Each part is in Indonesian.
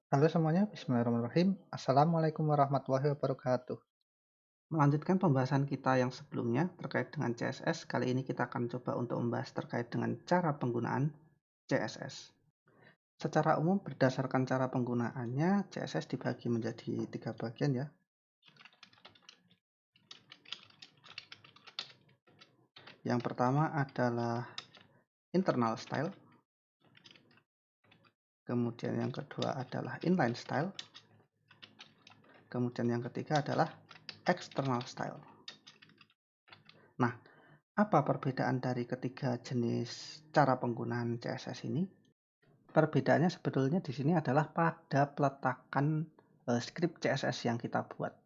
Halo semuanya, bismillahirrahmanirrahim. Assalamualaikum warahmatullahi wabarakatuh. Melanjutkan pembahasan kita yang sebelumnya terkait dengan CSS, kali ini kita akan coba untuk membahas terkait dengan cara penggunaan CSS. Secara umum berdasarkan cara penggunaannya, CSS dibagi menjadi 3 bagian ya. Yang pertama adalah internal style. Kemudian yang kedua adalah inline style. Kemudian yang ketiga adalah external style. Nah, apa perbedaan dari ketiga jenis cara penggunaan CSS ini? Perbedaannya sebetulnya di sini adalah pada peletakan script CSS yang kita buat.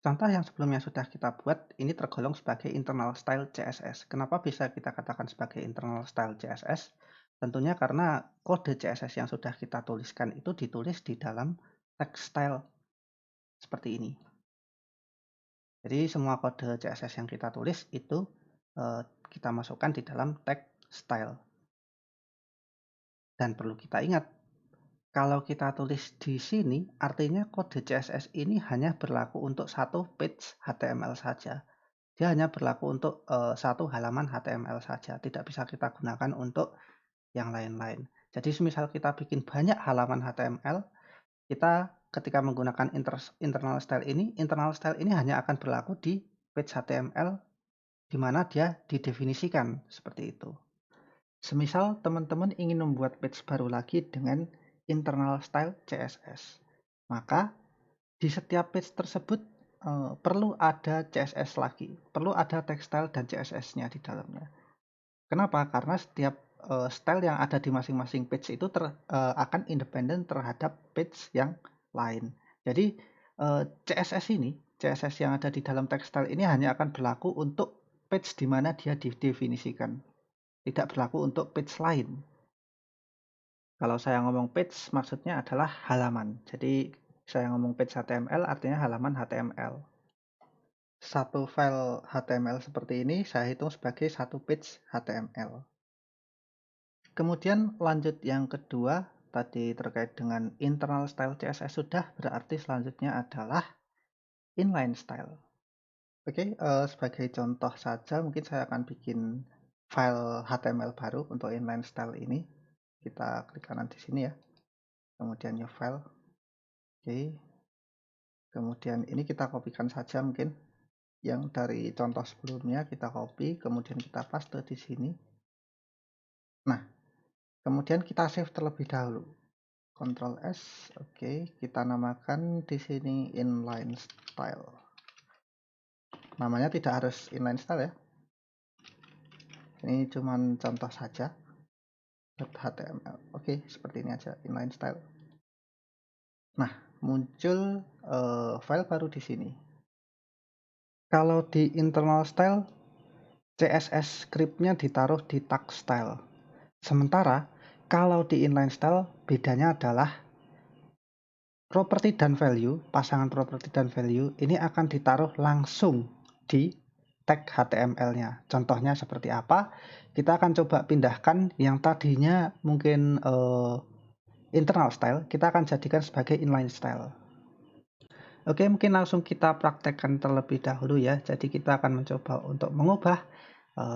Contoh yang sebelumnya sudah kita buat, ini tergolong sebagai internal style CSS. Kenapa bisa kita katakan sebagai internal style CSS? Tentunya karena kode CSS yang sudah kita tuliskan itu ditulis di dalam text style seperti ini. Jadi semua kode CSS yang kita tulis itu kita masukkan di dalam text style. Dan perlu kita ingat, kalau kita tulis di sini, artinya kode CSS ini hanya berlaku untuk satu page HTML saja. Dia hanya berlaku untuk satu halaman HTML saja, tidak bisa kita gunakan untuk yang lain-lain. Jadi semisal kita bikin banyak halaman HTML, kita ketika menggunakan internal style ini hanya akan berlaku di page HTML di mana dia didefinisikan seperti itu. Semisal teman-teman ingin membuat page baru lagi dengan internal style CSS, maka di setiap page tersebut perlu ada CSS lagi, perlu ada text style dan CSS-nya di dalamnya. Kenapa? Karena setiap style yang ada di masing-masing page itu akan independen terhadap page yang lain. Jadi CSS yang ada di dalam text style ini hanya akan berlaku untuk page di mana dia didefinisikan, tidak berlaku untuk page lain. Kalau saya ngomong page maksudnya adalah halaman. Jadi saya ngomong page HTML artinya halaman HTML. Satu file HTML seperti ini saya hitung sebagai satu page HTML. Kemudian lanjut yang kedua, tadi terkait dengan internal style CSS sudah, berarti selanjutnya adalah inline style. Oke, sebagai contoh saja mungkin saya akan bikin file HTML baru untuk inline style ini. Kita klik kanan di sini ya. Kemudian new file. Oke. Kemudian ini kita kopikan saja mungkin yang dari contoh sebelumnya kita copy, kemudian kita paste di sini. Nah, kemudian kita save terlebih dahulu. Ctrl S, oke, kita namakan di sini inline style. Namanya tidak harus inline style ya. Ini cuma contoh saja. HTML. Oke, seperti ini aja inline style. Nah, muncul file baru di sini. Kalau di internal style, CSS scriptnya ditaruh di tag style. Sementara kalau di inline style bedanya adalah property dan value, pasangan property dan value ini akan ditaruh langsung di tag HTML-nya. Contohnya seperti apa? Kita akan coba pindahkan yang tadinya mungkin internal style, kita akan jadikan sebagai inline style. Oke, mungkin langsung kita praktekkan terlebih dahulu ya. Jadi kita akan mencoba untuk mengubah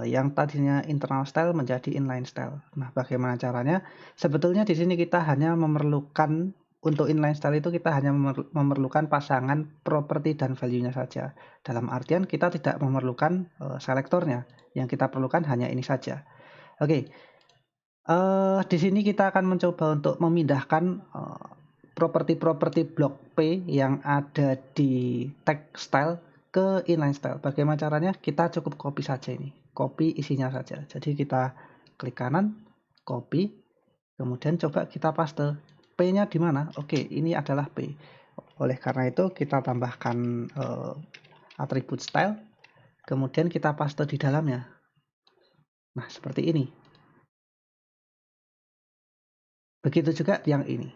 yang tadinya internal style menjadi inline style. Nah, bagaimana caranya? Sebetulnya di sini kita hanya memerlukan, untuk inline style itu kita hanya memerlukan pasangan property dan value-nya saja. Dalam artian kita tidak memerlukan selektornya. Yang kita perlukan hanya ini saja. Oke, di sini kita akan mencoba untuk memindahkan properti-properti blok P yang ada di tag style ke inline style. Bagaimana caranya? Kita cukup copy saja ini. Copy isinya saja. Jadi kita klik kanan, copy, kemudian coba kita paste. P-nya di mana? Oke, ini adalah P. Oleh karena itu kita tambahkan atribut style, kemudian kita paste di dalamnya. Nah, seperti ini. Begitu juga yang ini.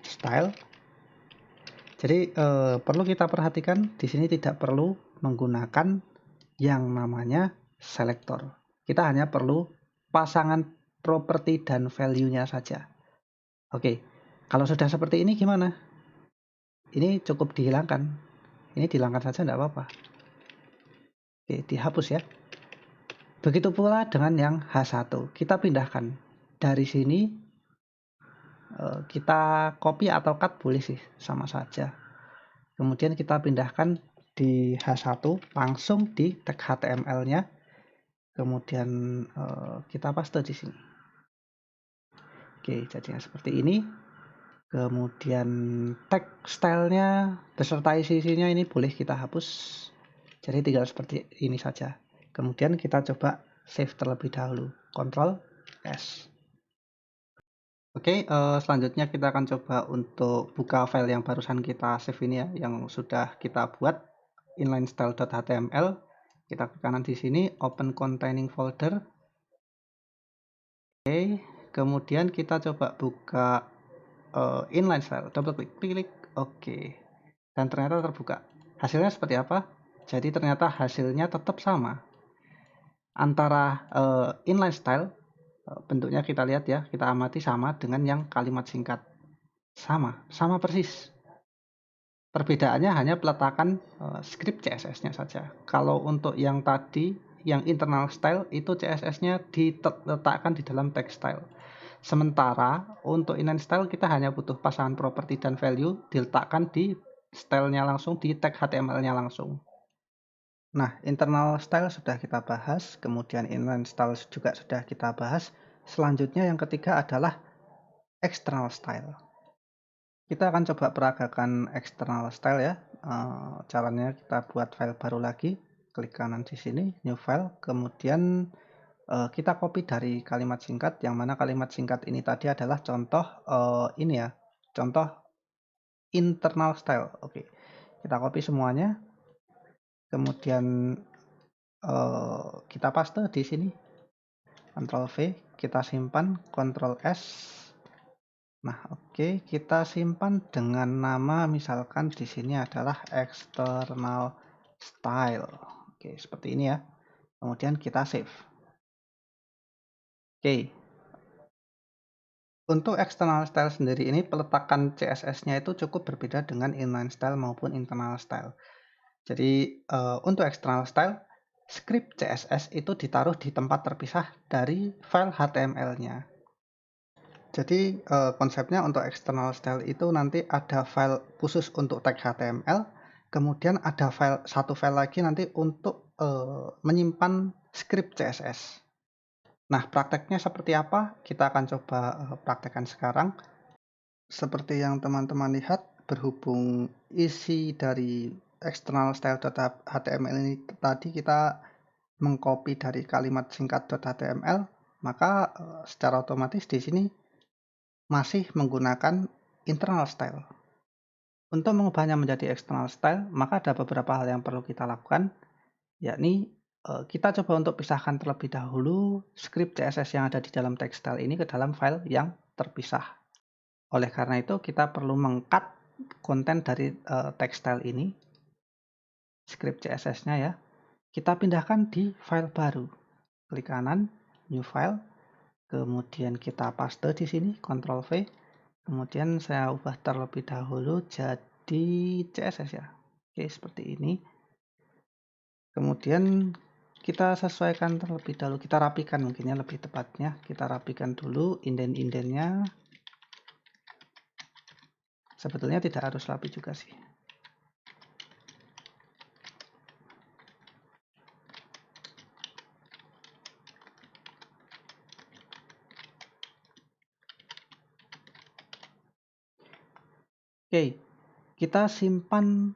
Style. Jadi perlu kita perhatikan di sini tidak perlu menggunakan yang namanya selektor. Kita hanya perlu pasangan properti dan value-nya saja. Oke. Kalau sudah seperti ini gimana? Ini cukup dihilangkan. Ini dihilangkan saja tidak apa-apa. Oke, dihapus ya. Begitu pula dengan yang H1. Kita pindahkan. Dari sini kita copy atau cut boleh sih, sama saja. Kemudian kita pindahkan di H1 langsung di tag HTML-nya. Kemudian kita paste di sini. Oke, jadinya seperti ini. Kemudian tag stylenya beserta isi-isinya ini boleh kita hapus. Jadi tinggal seperti ini saja. Kemudian kita coba save terlebih dahulu. Ctrl S. Oke, selanjutnya kita akan coba untuk buka file yang barusan kita save ini ya, yang sudah kita buat inlinestyle.html. Kita klik kanan di sini, open containing folder. Oke, kemudian kita coba buka inline style, double klik, oke, dan ternyata terbuka. Hasilnya seperti apa? Jadi ternyata hasilnya tetap sama antara inline style, bentuknya kita lihat ya, kita amati sama dengan yang kalimat singkat, sama persis. Perbedaannya hanya peletakan script CSS-nya saja. Kalau untuk yang tadi, yang internal style itu CSS-nya diletakkan di dalam text style. Sementara untuk inline style kita hanya butuh pasangan properti dan value diletakkan di stylenya langsung, di tag HTML-nya langsung. Nah, internal style sudah kita bahas, kemudian inline style juga sudah kita bahas. Selanjutnya yang ketiga adalah external style. Kita akan coba peragakan external style ya. Caranya kita buat file baru lagi, klik kanan di sini, new file, kemudian kita copy dari kalimat singkat, yang mana kalimat singkat ini tadi adalah contoh ini ya, contoh internal style. Oke, kita copy semuanya, kemudian kita paste di sini, Ctrl V, kita simpan, Ctrl S. Nah, oke, kita simpan dengan nama misalkan di sini adalah external style. Oke, seperti ini ya. Kemudian kita save. Oke. Untuk external style sendiri ini peletakan CSS-nya itu cukup berbeda dengan inline style maupun internal style. Jadi untuk external style, script CSS itu ditaruh di tempat terpisah dari file HTML-nya. Jadi konsepnya untuk external style itu nanti ada file khusus untuk tag HTML, kemudian ada satu file lagi nanti untuk menyimpan script CSS. Nah, prakteknya seperti apa? Kita akan coba praktekkan sekarang. Seperti yang teman-teman lihat, berhubung isi dari external style.html ini tadi kita mengcopy dari kalimat singkat.html, maka secara otomatis di sini masih menggunakan internal style. Untuk mengubahnya menjadi external style, maka ada beberapa hal yang perlu kita lakukan, yakni kita coba untuk pisahkan terlebih dahulu script CSS yang ada di dalam text style ini ke dalam file yang terpisah. Oleh karena itu, kita perlu meng-cut konten dari text style ini, script CSS-nya ya. Kita pindahkan di file baru. Klik kanan, new file, kemudian kita paste di sini, Ctrl V. Kemudian saya ubah terlebih dahulu jadi CSS ya. Oke, seperti ini. Kemudian kita sesuaikan terlebih dahulu, kita rapikan mungkinnya lebih tepatnya. Kita rapikan dulu indent-indentnya. Sebetulnya tidak harus rapi juga sih. Oke, kita simpan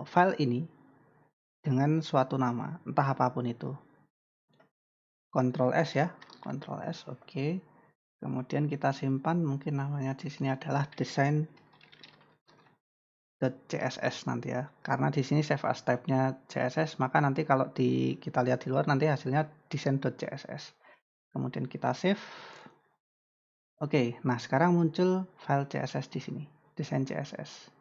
file ini dengan suatu nama, entah apapun itu. Ctrl S ya, Ctrl S, oke. Kemudian kita simpan, mungkin namanya di sini adalah design.css nanti ya. Karena di sini save as type-nya CSS, maka nanti kalau kita lihat di luar nanti hasilnya design.css. Kemudian kita save. Oke, nah sekarang muncul file CSS di sini, design CSS.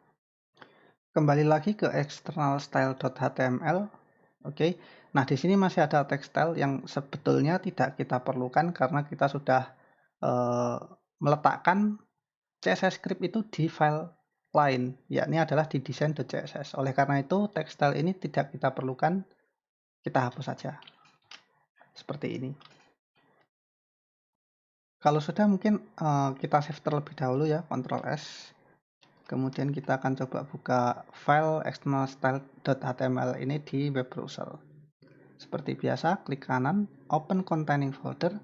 Kembali lagi ke external style.html. Oke. Nah, di sini masih ada text style yang sebetulnya tidak kita perlukan karena kita sudah meletakkan CSS script itu di file lain, yakni adalah di design.css. Oleh karena itu, text style ini tidak kita perlukan, kita hapus saja. Seperti ini. Kalau sudah mungkin kita save terlebih dahulu ya, Ctrl S. Kemudian kita akan coba buka file external style.html ini di web browser. Seperti biasa, klik kanan, open containing folder.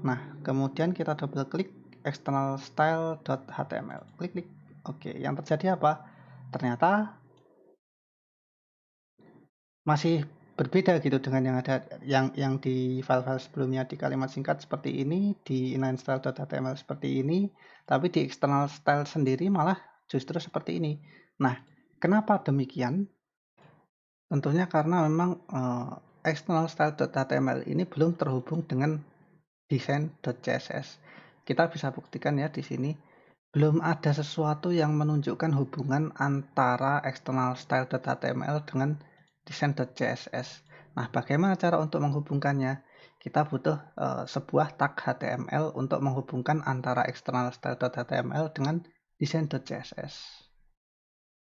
Nah, kemudian kita double klik external style.html. Klik. Oke, yang terjadi apa? Ternyata masih berbeda gitu dengan yang ada yang di file-file sebelumnya. Di kalimat singkat seperti ini, di inline style.html seperti ini, tapi di external style sendiri malah justru seperti ini. Nah, kenapa demikian? Tentunya karena memang external style.html ini belum terhubung dengan design.css. Kita bisa buktikan ya di sini belum ada sesuatu yang menunjukkan hubungan antara external style.html dengan design.css. Nah, bagaimana cara untuk menghubungkannya? Kita butuh sebuah tag HTML untuk menghubungkan antara external style.html dengan design.css.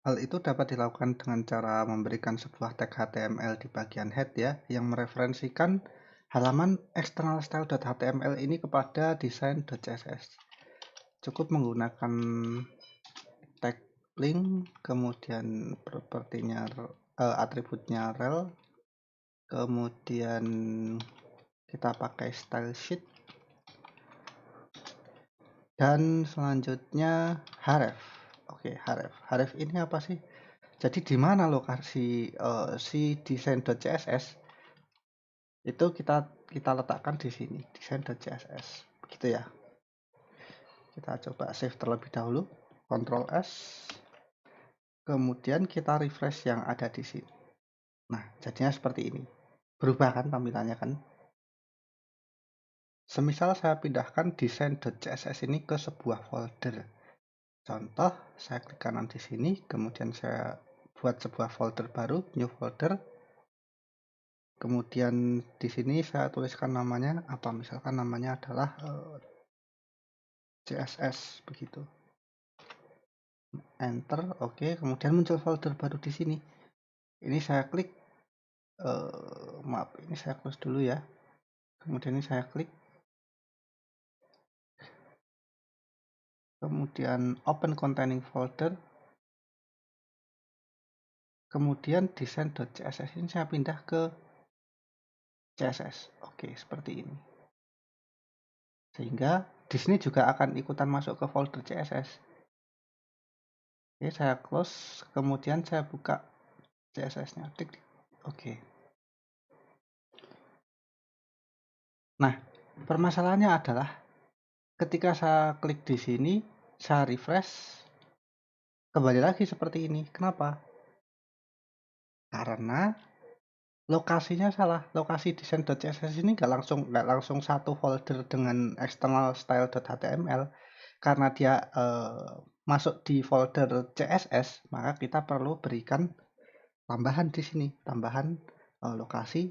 Hal itu dapat dilakukan dengan cara memberikan sebuah tag HTML di bagian head ya, yang mereferensikan halaman external style.html ini kepada design.css. Cukup menggunakan tag link, kemudian propertinya atributnya rel, kemudian kita pakai style sheet, dan selanjutnya href. Oke, href ini apa sih? Jadi di mana lokasi si design.css itu kita letakkan di sini, design.css, begitu ya. Kita coba save terlebih dahulu, Ctrl S, kemudian kita refresh yang ada di sini. Nah, jadinya seperti ini. Berubah kan tampilannya kan? Semisal saya pindahkan design.css ini ke sebuah folder. Contoh, saya klik kanan di sini, kemudian saya buat sebuah folder baru, new folder. Kemudian di sini saya tuliskan namanya apa? Misalkan namanya adalah CSS begitu. Enter, oke. Kemudian muncul folder baru di sini. Ini saya klik, maaf, ini saya close dulu ya. Kemudian ini saya klik, kemudian open containing folder. Kemudian design.css ini saya pindah ke CSS. Oke, seperti ini. Sehingga di sini juga akan ikutan masuk ke folder CSS. Oke, saya close, kemudian saya buka CSS-nya. Oke. Nah, permasalahannya adalah ketika saya klik di sini, saya refresh, kembali lagi seperti ini. Kenapa? Karena lokasinya salah. Lokasi design.css ini nggak langsung satu folder dengan external style.html. Karena dia masuk di folder CSS, maka kita perlu berikan tambahan di sini, tambahan lokasi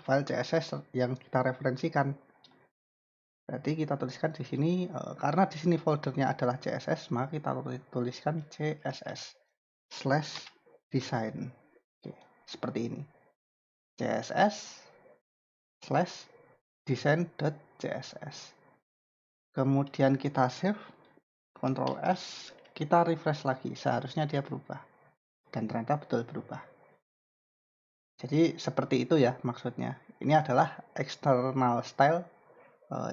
file CSS yang kita referensikan. Berarti kita tuliskan di sini karena di sini foldernya adalah CSS, maka kita tuliskan CSS/design. Oke, seperti ini. CSS/design.css. Kemudian kita save, Ctrl S, kita refresh lagi. Seharusnya dia berubah. Dan ternyata betul berubah. Jadi seperti itu ya maksudnya. Ini adalah external style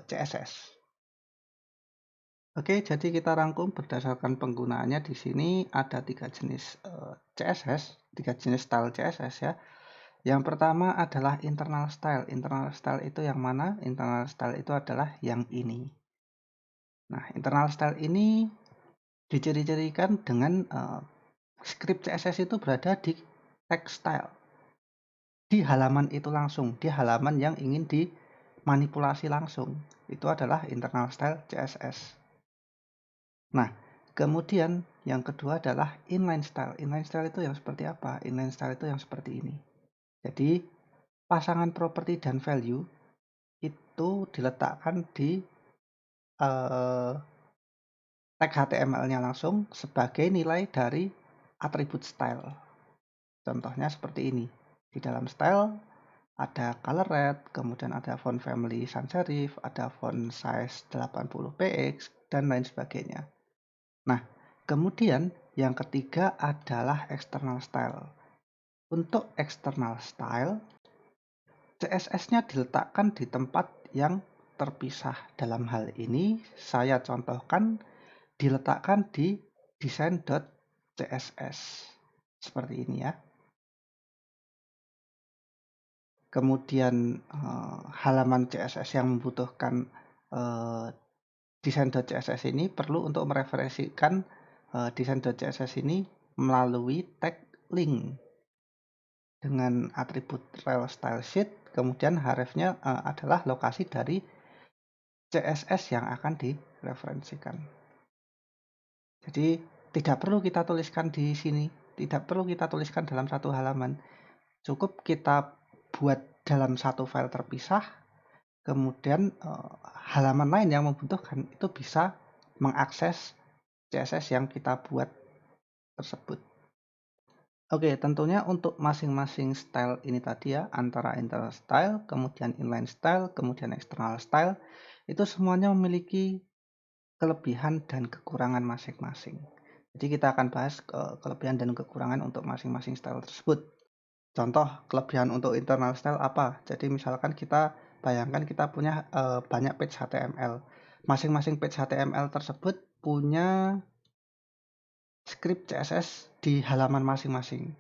CSS. Oke, jadi kita rangkum berdasarkan penggunaannya di sini ada 3 jenis CSS, 3 jenis style CSS ya. Yang pertama adalah internal style. Internal style itu yang mana? Internal style itu adalah yang ini. Nah, internal style ini diciri-cirikan dengan script CSS itu berada di text style. Di halaman itu langsung, di halaman yang ingin dimanipulasi langsung. Itu adalah internal style CSS. Nah, kemudian yang kedua adalah inline style. Inline style itu yang seperti apa? Inline style itu yang seperti ini. Jadi, pasangan properti dan value itu diletakkan di tag HTML-nya langsung sebagai nilai dari atribut style. Contohnya seperti ini. Di dalam style ada color red, kemudian ada font family sans serif, ada font size 80px, dan lain sebagainya. Nah, kemudian yang ketiga adalah external style. Untuk external style, CSS-nya diletakkan di tempat yang terpisah. Dalam hal ini, saya contohkan diletakkan di design.css. Seperti ini ya. Kemudian halaman CSS yang membutuhkan design.css ini perlu untuk mereferensikan design.css ini melalui tag link dengan atribut rel style sheet. Kemudian hrefnya adalah lokasi dari CSS yang akan direferensikan. Jadi tidak perlu kita tuliskan di sini, tidak perlu kita tuliskan dalam satu halaman. Cukup kita buat dalam satu file terpisah, kemudian halaman lain yang membutuhkan itu bisa mengakses CSS yang kita buat tersebut. Oke, tentunya untuk masing-masing style ini tadi ya, antara internal style, kemudian inline style, kemudian external style, itu semuanya memiliki kelebihan dan kekurangan masing-masing. Jadi kita akan bahas kelebihan dan kekurangan untuk masing-masing style tersebut. Contoh kelebihan untuk internal style apa? Jadi misalkan kita bayangkan kita punya banyak page HTML. Masing-masing page HTML tersebut punya script CSS di halaman masing-masing.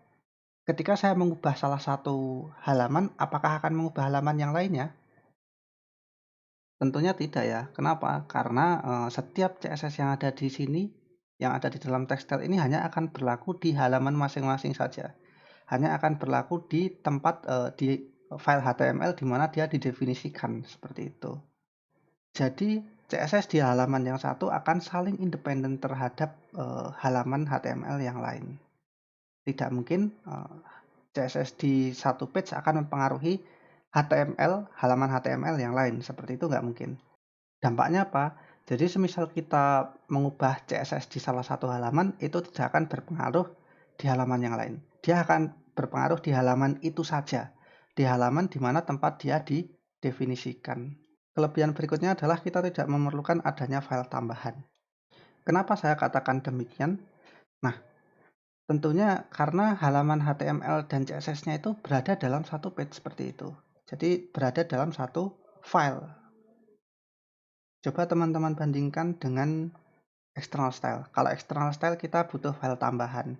Ketika saya mengubah salah satu halaman, apakah akan mengubah halaman yang lainnya? Tentunya tidak ya. Kenapa? Karena setiap CSS yang ada di sini, yang ada di dalam tekstil ini hanya akan berlaku di halaman masing-masing saja. Hanya akan berlaku di tempat di file HTML di mana dia didefinisikan seperti itu. Jadi CSS di halaman yang satu akan saling independen terhadap halaman HTML yang lain. Tidak mungkin CSS di satu page akan mempengaruhi HTML, halaman HTML yang lain. Seperti itu nggak mungkin. Dampaknya apa? Jadi semisal kita mengubah CSS di salah satu halaman, itu tidak akan berpengaruh di halaman yang lain. Dia akan berpengaruh di halaman itu saja. Di halaman di mana tempat dia didefinisikan. Kelebihan berikutnya adalah kita tidak memerlukan adanya file tambahan. Kenapa saya katakan demikian? Nah, tentunya karena halaman HTML dan CSS-nya itu berada dalam satu page seperti itu. Jadi berada dalam satu file. Coba teman-teman bandingkan dengan external style. Kalau external style kita butuh file tambahan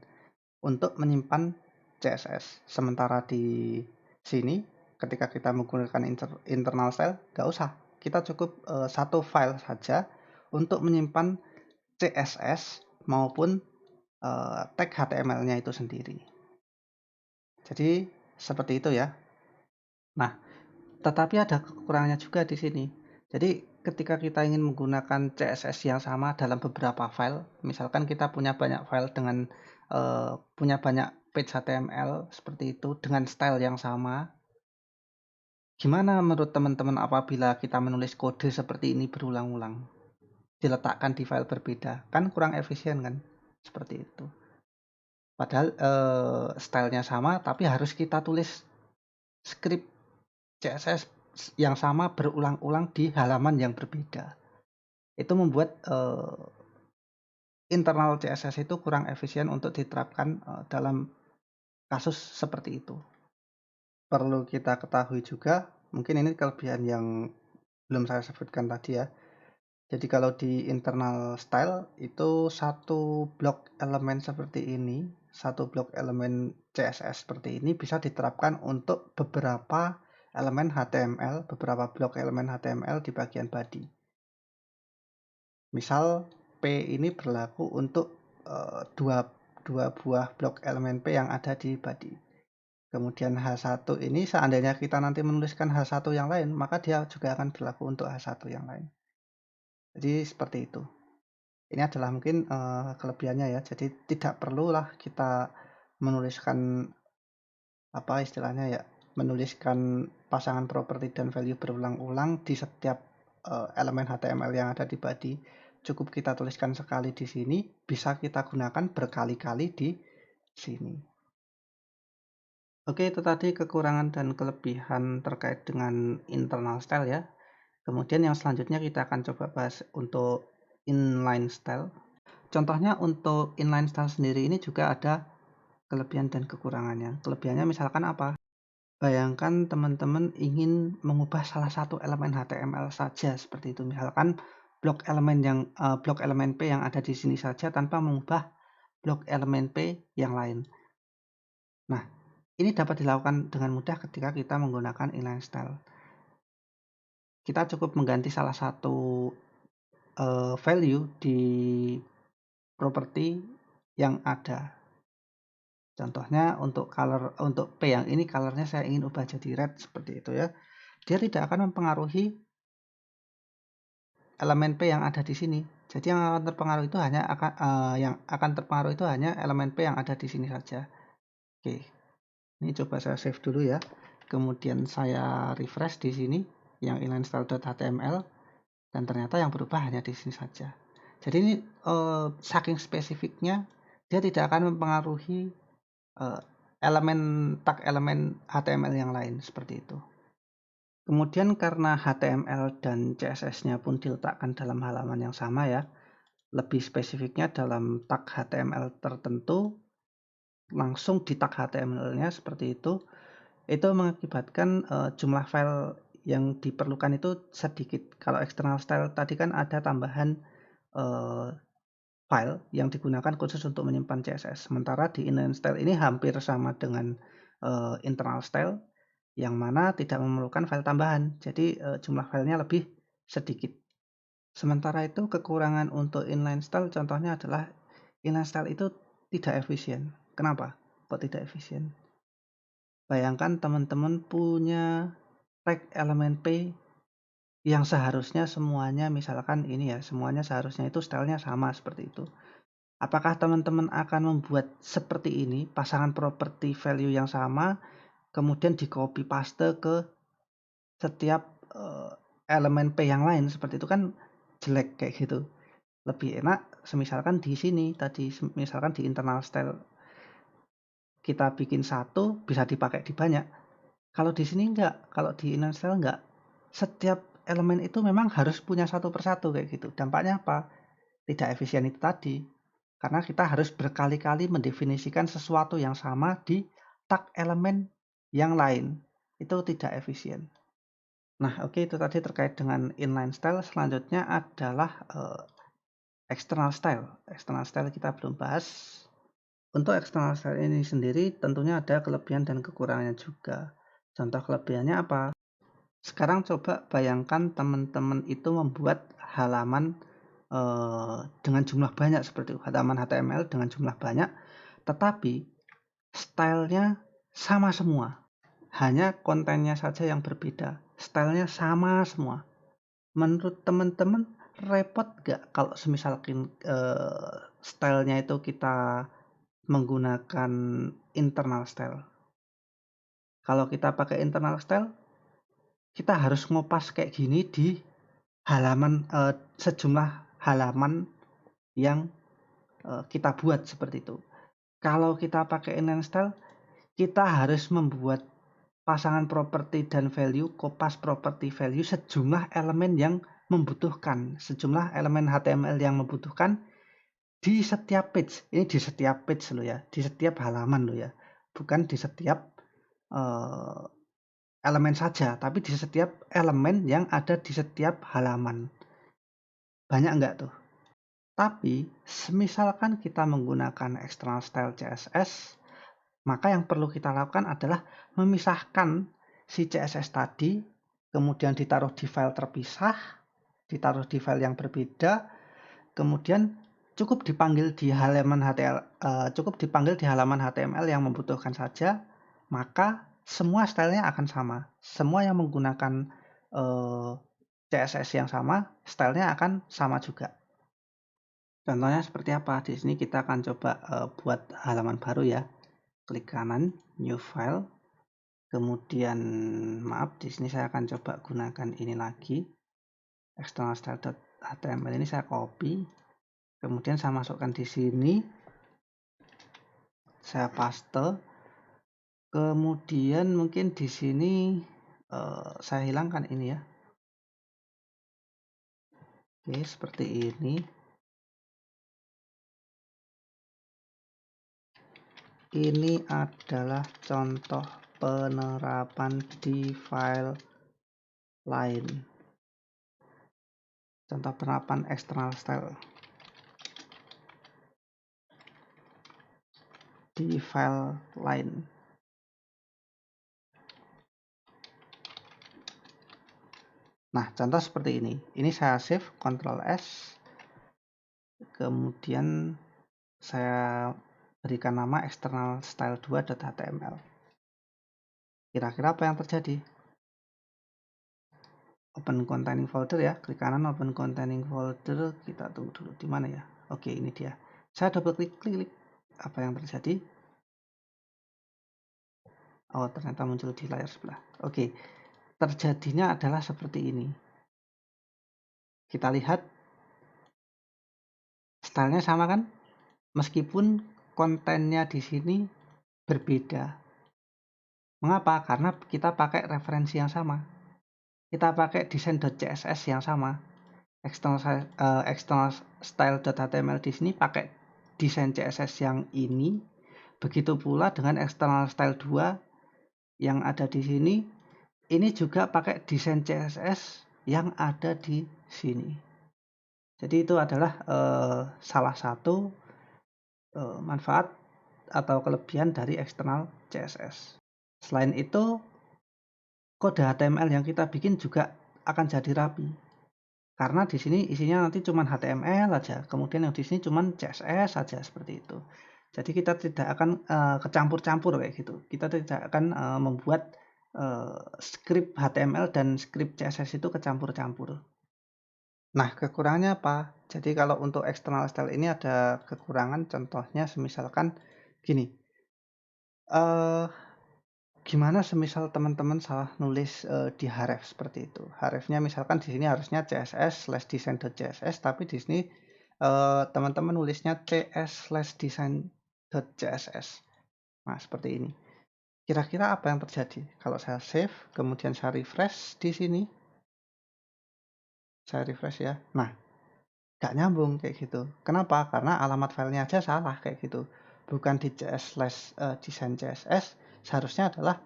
untuk menyimpan CSS. Sementara di sini ketika kita menggunakan internal style, nggak usah. Kita cukup satu file saja untuk menyimpan CSS maupun tag HTML-nya itu sendiri. Jadi seperti itu ya. Nah, tetapi ada kekurangannya juga di sini. Jadi ketika kita ingin menggunakan CSS yang sama dalam beberapa file, misalkan kita punya banyak file dengan punya banyak page HTML seperti itu dengan style yang sama, gimana menurut teman-teman apabila kita menulis kode seperti ini berulang-ulang, diletakkan di file berbeda? Kan kurang efisien kan? Seperti itu. Padahal stylenya sama, tapi harus kita tulis script CSS yang sama berulang-ulang di halaman yang berbeda. Itu membuat internal CSS itu kurang efisien untuk diterapkan dalam kasus seperti itu. Perlu kita ketahui juga, mungkin ini kelebihan yang belum saya sebutkan tadi ya. Jadi kalau di internal style itu satu blok elemen seperti ini, satu blok elemen CSS seperti ini bisa diterapkan untuk beberapa elemen HTML, beberapa blok elemen HTML di bagian body. Misal P ini berlaku untuk dua buah blok elemen P yang ada di body. Kemudian H1 ini seandainya kita nanti menuliskan H1 yang lain, maka dia juga akan berlaku untuk H1 yang lain. Jadi seperti itu. Ini adalah mungkin kelebihannya ya. Jadi tidak perlulah kita menuliskan apa istilahnya ya, menuliskan pasangan properti dan value berulang-ulang di setiap elemen HTML yang ada di body. Cukup kita tuliskan sekali di sini, bisa kita gunakan berkali-kali di sini. Oke, itu tadi kekurangan dan kelebihan terkait dengan internal style ya. Kemudian yang selanjutnya kita akan coba bahas untuk inline style. Contohnya untuk inline style sendiri ini juga ada kelebihan dan kekurangannya. Kelebihannya misalkan apa? Bayangkan teman-teman ingin mengubah salah satu elemen HTML saja seperti itu. Misalkan blok elemen P yang ada di sini saja tanpa mengubah blok elemen P yang lain. Nah, ini dapat dilakukan dengan mudah ketika kita menggunakan inline style. Kita cukup mengganti salah satu value di properti yang ada. Contohnya untuk P yang ini colornya saya ingin ubah jadi red seperti itu ya. Dia tidak akan mempengaruhi elemen P yang ada di sini. Jadi yang akan terpengaruh itu hanya elemen P yang ada di sini saja. Oke. Ini coba saya save dulu ya. Kemudian saya refresh di sini yang inlinestyle.html dan ternyata yang berubah hanya di sini saja. Jadi ini saking spesifiknya dia tidak akan mempengaruhi tag elemen HTML yang lain seperti itu. Kemudian karena HTML dan CSS-nya pun diletakkan dalam halaman yang sama ya, lebih spesifiknya dalam tag HTML tertentu, langsung di tag HTML-nya seperti itu mengakibatkan jumlah file yang diperlukan itu sedikit. Kalau external style tadi kan ada tambahan file yang digunakan khusus untuk menyimpan CSS. Sementara di inline style ini hampir sama dengan internal style, yang mana tidak memerlukan file tambahan. Jadi jumlah filenya lebih sedikit. Sementara itu kekurangan untuk inline style contohnya adalah inline style itu tidak efisien. Kenapa? Kok tidak efisien? Bayangkan teman-teman punya tag elemen P yang seharusnya semuanya misalkan ini ya, semuanya seharusnya itu stylenya sama seperti itu. Apakah teman-teman akan membuat seperti ini, pasangan properti value yang sama, kemudian di copy paste ke setiap elemen P yang lain seperti itu kan jelek kayak gitu. Lebih enak semisalkan di sini tadi, misalkan di internal style kita bikin satu bisa dipakai di banyak. Kalau di sini enggak, kalau di inline style enggak. Setiap elemen itu memang harus punya satu persatu kayak gitu. Dampaknya apa? Tidak efisien itu tadi. Karena kita harus berkali-kali mendefinisikan sesuatu yang sama di tag elemen yang lain. Itu tidak efisien. Nah, oke, itu tadi terkait dengan inline style. Selanjutnya adalah external style. External style kita belum bahas. Untuk external style ini sendiri tentunya ada kelebihan dan kekurangannya juga. Contoh kelebihannya apa? Sekarang coba bayangkan teman-teman itu membuat halaman dengan jumlah banyak seperti halaman HTML dengan jumlah banyak, tetapi stylenya sama semua. Hanya kontennya saja yang berbeda. Stylenya sama semua. Menurut teman-teman repot gak kalau semisalkan stylenya itu kita menggunakan internal style? Kalau kita pakai internal style, kita harus ngopas kayak gini di halaman sejumlah halaman yang kita buat seperti itu. Kalau kita pakai inline style, kita harus membuat pasangan properti dan value, kopas property value sejumlah elemen yang membutuhkan, sejumlah elemen HTML yang membutuhkan di setiap page. Ini di setiap page loh ya, di setiap halaman loh ya, bukan di setiap elemen saja, tapi di setiap elemen yang ada di setiap halaman. Banyak enggak tuh? Tapi, misalkan kita menggunakan external style CSS, maka yang perlu kita lakukan adalah memisahkan si CSS tadi, kemudian ditaruh di file terpisah, ditaruh di file yang berbeda, kemudian cukup dipanggil di halaman HTML yang membutuhkan saja, maka semua stylenya akan sama. Semua yang menggunakan CSS yang sama, stylenya akan sama juga. Contohnya seperti apa? Di sini kita akan coba buat halaman baru ya. Klik kanan, new file. Kemudian maaf, di sini saya akan coba gunakan ini lagi. external style.html ini saya copy, kemudian saya masukkan di sini, saya paste, kemudian mungkin di sini saya hilangkan ini ya. Oke, seperti ini. Ini adalah contoh penerapan di file lain. Contoh penerapan external style di file lain. Nah, contoh seperti ini. Ini saya save, Ctrl S, kemudian saya berikan nama external style2.html. Kira-kira apa yang terjadi? Open containing folder ya, klik kanan open containing folder, kita tunggu dulu di mana ya. Oke, ini dia. Saya double klik, apa yang terjadi? Oh, ternyata muncul di layar sebelah. Oke, terjadinya adalah seperti ini. Kita lihat stylenya sama kan? Meskipun kontennya di sini berbeda. Mengapa? Karena kita pakai referensi yang sama. Kita pakai design.css yang sama. External style.html di sini pakai desain CSS yang ini. Begitu pula dengan external style 2 yang ada di sini. Ini juga pakai desain CSS yang ada di sini. Jadi itu adalah salah satu manfaat atau kelebihan dari external CSS. Selain itu, kode HTML yang kita bikin juga akan jadi rapi. Karena di sini isinya nanti cuma HTML aja, kemudian yang di sini cuma CSS saja seperti itu. Jadi kita tidak akan kecampur-campur kayak gitu. Kita tidak akan membuat script HTML dan script CSS itu kecampur-campur. Nah, kekurangannya apa? Jadi kalau untuk external style ini ada kekurangan, contohnya misalkan gini. Gimana semisal teman-teman salah nulis di href seperti itu. Hrefnya misalkan di sini harusnya css/design.css, tapi di sini teman-teman nulisnya cs/design.css. Nah, seperti ini. Kira-kira apa yang terjadi? Kalau saya save, kemudian saya refresh di sini. Saya refresh ya. Nah, gak nyambung kayak gitu. Kenapa? Karena alamat filenya aja salah kayak gitu. Bukan di cs/design.css, seharusnya adalah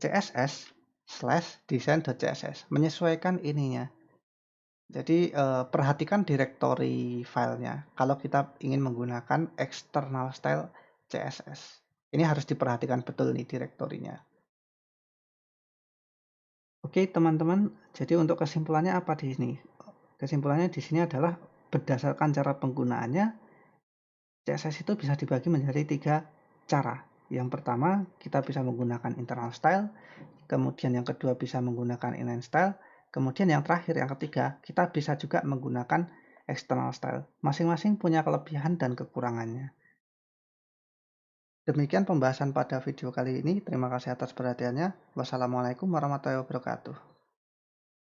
css/design.css, menyesuaikan ininya. Jadi perhatikan direktori filenya kalau kita ingin menggunakan external style CSS. Ini harus diperhatikan betul nih direktorinya. Oke teman-teman, jadi untuk kesimpulannya apa di sini? Kesimpulannya di sini adalah berdasarkan cara penggunaannya, CSS itu bisa dibagi menjadi 3 cara. Yang pertama, kita bisa menggunakan internal style. Kemudian yang kedua bisa menggunakan inline style. Kemudian yang terakhir, yang ketiga, kita bisa juga menggunakan external style. Masing-masing punya kelebihan dan kekurangannya. Demikian pembahasan pada video kali ini. Terima kasih atas perhatiannya. Wassalamualaikum warahmatullahi wabarakatuh.